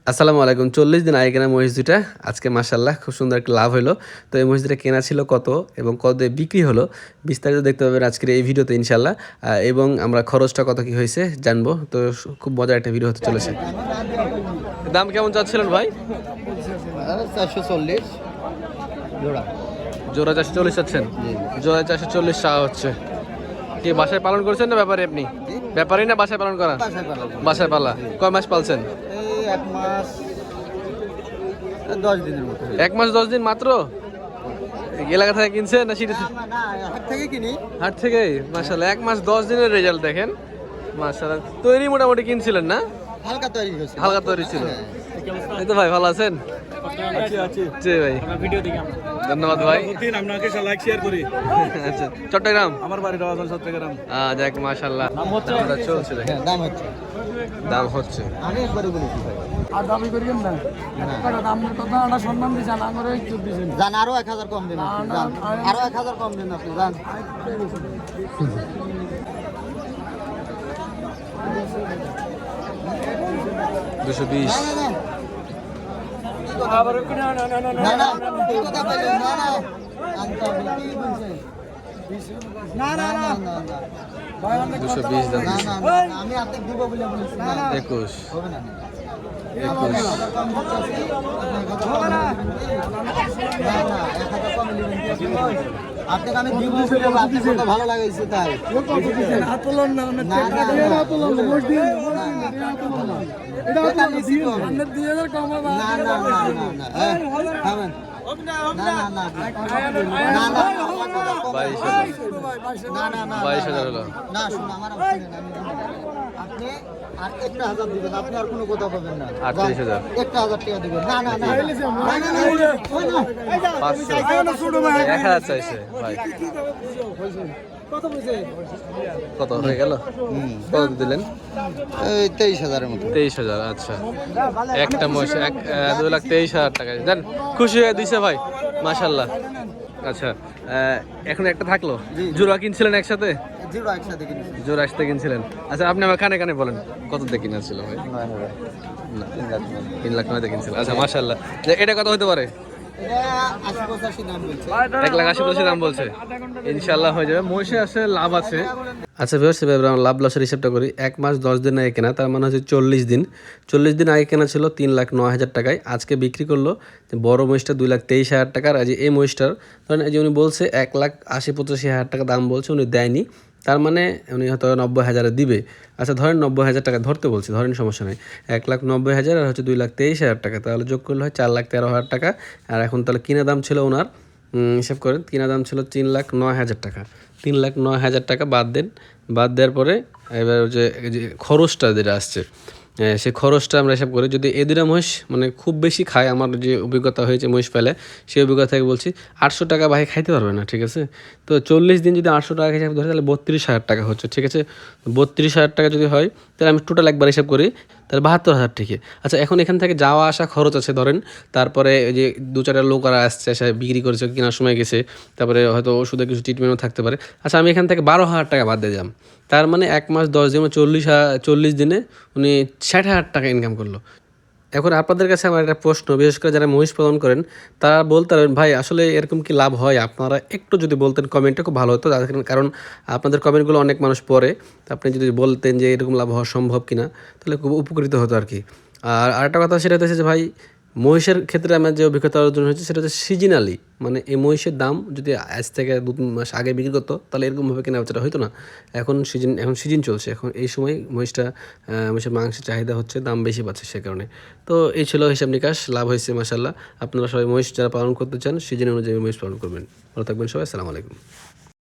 আসসালামু আলাইকুম। 40 দিন আগে কেনা মহিষ দুইটা আজকে মাশাআল্লাহ খুব সুন্দর একটা লাভ হলো। তো এই মহিষ দুইটা কেনা ছিল কত এবং কত দিয়ে বিক্রি হলো বিস্তারিত দেখতে পাবেন আজকের এই ভিডিওতে ইনশাআল্লাহ। এবং আমরা খরচটা কত কি হয়েছে জানবো। তো খুব মজার একটা ভিডিও হতে চলেছে। দাম কেমন চাচ্ছিলেন ভাই? 440 জোড়া। জোড়া 440 চাচ্ছেন? জোড়া 440 টাকা হচ্ছে। কি বাসায় পালন করছেন না ব্যাপারে আপনি? ব্যাপারই না বাসায় পালন করা? বাসায় পালা। কয় মাস পালছেন? এই 1 মাস 10 দিনের মতো। 1 মাস 10 দিন মাত্র? এলাকা থেকে কিনছেন না সিটি? না, হাট থেকে কিনি। হাট থেকে? মাশাআল্লাহ 1 মাস 10 দিনের রেজাল্ট দেখেন। মাশাআল্লাহ তৈরি মোটামুটি কিনছিলেন না? হালকা তৈরি হয়েছে। হালকা তৈরি ছিল। এই তো ভাই ভালো আছেন? আছি। জি ভাই। ভিডিও দেখি আমরা। ধন্যবাদ ভাই। প্রতিদিন আপনাকে লাইক শেয়ার করি। আচ্ছা চট্টগ্রাম? আমার বাড়ি রাওয়াল চট্টগ্রাম। যাক মাশাআল্লাহ। দাম হচ্ছে? চলছে দেখেন। হ্যাঁ, দাম হচ্ছে। দাম হচ্ছে। আমি একবারে বলেছি ভাই। আর দাবি করিয়েন না টাকা দামের কথা আমরা সম্মান দিছি না করে চুপ দিছেন জান আরো 1000 কম দিন আপনি, জান আরো 1000 কম দিন আপনি, জান 220। আবার না না না না না না এই কথা বললেন না না আনতে হবে কি বলছেন না না না না 220 দাম না দিছে। না না আমি আপনাকে দিব বলে বলেছি না 21। হবে না 21। আপনাকে আমি দিব বলে আপনার কথা ভালো লাগাইছে তাই হাত তোলেন না না না হাত তোলেন না বস দিন এটা এটা নিছি তো। আপনি 2000 কম হবে না না না না না থামেন না না না না না 22,000। না না না 22,000 হলো। না শুনুন আমার আপনি আর 1000 দিবেন, আপনি আর কোনো কথা পাবেন না 38,000। 1000 টাকা দিবেন। না না না না না না 500। 1000 চাইছে ভাই। কত বলছে কত হয়ে গেল? কত দিলেন? এই 23000 এর মতো। 23,000। আচ্ছা একটা মহিষ 2,23,000 টাকা দেন। খুশি হয়ে দিছে ভাই মাশাআল্লাহ। আচ্ছা এখন একটা থাকলো। জোড়া কিনছিলেন একসাথে? জিরো একসাথে কিনেছি। জোড়া একসাথে কিনছিলেন। আচ্ছা আপনি আমার কানে কানে বলেন কত দিয়ে কিনা ছিল ভাই? 3 লাখ 9 দিয়ে কিনছিলেন। আচ্ছা মাশাআল্লাহ। এটা কত হতে পারে? এটা 80-85 দাম বলছে। 1,80,000 দাম বলছে। ইনশাআল্লাহ হয়ে যাবে। মহিষে আছে লাভ আছে। আচ্ছা ভিউয়ার্স এবার আমরা লাভ লসের হিসাবটা করি। 1 মাস 10 দিন আগে কেনা, তার মানে হচ্ছে 40 দিন। 40 দিন আগে কেনা ছিল 3,09,000 টাকায়। আজকে বিক্রি করলো বড় মহিষটা 2,23,000 টাকার। আর এই মহিষটার ধরেন এই যে উনি বলছে 1,80,85,000 টাকা দাম বলছে, উনি দেয়নি। তার মানে উনি হয়তো 90,000 দিবে। আচ্ছা ধরেন 90,000 টাকা ধরতে বলছি, ধরেন সমস্যা নেই। 1,90,000 আর হচ্ছে 2,23,000 টাকা, তাহলে যোগ করলে হয় 4,13,000 টাকা। আর এখন তাহলে কিনা দাম ছিল ওনার, হিসাব করেন কিনা দাম ছিল 3,09,000 টাকা। 3,09,000 টাকা বাদ দেন। বাদ দেওয়ার পরে এবার যে খরচটা যেটা আসছে সেই খরচটা আমরা হিসাব করি। যদি এই দুটা মহিষ মানে খুব বেশি খায়, আমার যে অভিজ্ঞতা হয়েছে মহিষ পেলে সেই অভিজ্ঞতা থেকে বলছি 800 টাকা ভাই খাইতে পারবে না, ঠিক আছে? তো 40 দিন যদি 800 টাকা হিসাব ধরে তাহলে 32,000 টাকা হচ্ছে, ঠিক আছে? 32,000 টাকা যদি হয় তাহলে আমি টোটাল একবার হিসাব করি, তাহলে 72,000 ঠিকই। আচ্ছা এখন এখান থেকে যাওয়া আসা খরচ আছে ধরেন, তারপরে ওই যে 2-4টা লোকরা আসছে, এসে বিক্রি করেছে, কেনার সময় গেছে, তারপরে হয়তো ওষুধের কিছু ট্রিটমেন্টও থাকতে পারে। আচ্ছা আমি এখান থেকে 12,000 টাকা বাদ দিয়ে দিলাম। তার মানে 1 মাস 10 দিনে 40 দিনে উনি 60,000 টাকা ইনকাম করলো। এখন আপনাদের কাছে আমার একটা প্রশ্ন, বিশেষ করে যারা মহিষ পালন করেন তারা বলতে পারেন ভাই আসলে এরকম কি লাভ হয়? আপনারা একটু যদি বলতেন কমেন্টে খুব ভালো হতো, কারণ আপনাদের কমেন্টগুলো অনেক মানুষ পড়ে। তো আপনি যদি বলতেন যে এরকম লাভ হওয়া সম্ভব কিনা তাহলে খুব উপকৃত হতো আর কি। আর আরেকটা কথা সেটা হচ্ছে যে ভাই মহিষের ক্ষেত্রে আমার যে অভিজ্ঞতা অর্জন হয়েছে সেটা হচ্ছে সিজনালি, মানে এই মহিষের দাম যদি আজ থেকে 2-3 মাস আগে বিক্রি করতো তাহলে এরকমভাবে কেনা বেচাটা হতো না। এখন সিজন চলছে, এখন এই সময় মহিষের মাংসের চাহিদা হচ্ছে, দাম বেশি পাচ্ছে সে কারণে। তো এই ছিল হিসাব নিকাশ, লাভ হয়েছে মাশাআল্লাহ। আপনারা সবাই মহিষ যারা পালন করতে চান সিজন অনুযায়ী মহিষ পালন করবেন। ভালো থাকবেন সবাই, আসসালামু আলাইকুম।